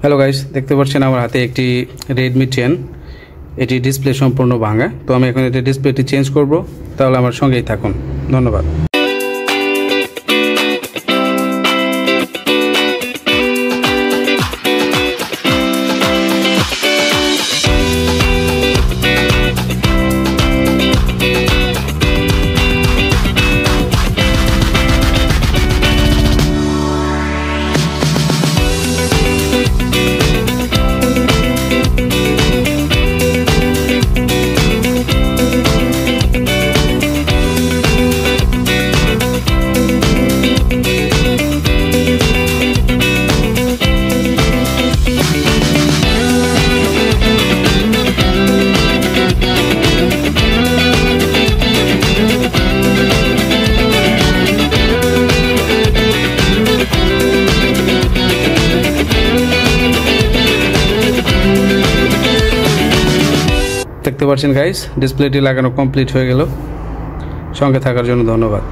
Hello guys, দেখতে পাচ্ছেন আমার হাতে একটি Redmi 10। এটি ডিসপ্লে সম্পূর্ণ ভাঙা। তো আমি এখন এটা ডিসপ্লেটি চেঞ্জ করব, তাহলে আমার সঙ্গেই থাকুন। ধন্যবাদ। দেখতে পাচ্ছেন গাইস, ডিসপ্লেটি লাগানো কমপ্লিট হয়ে গেল। সঙ্গে থাকার জন্য ধন্যবাদ।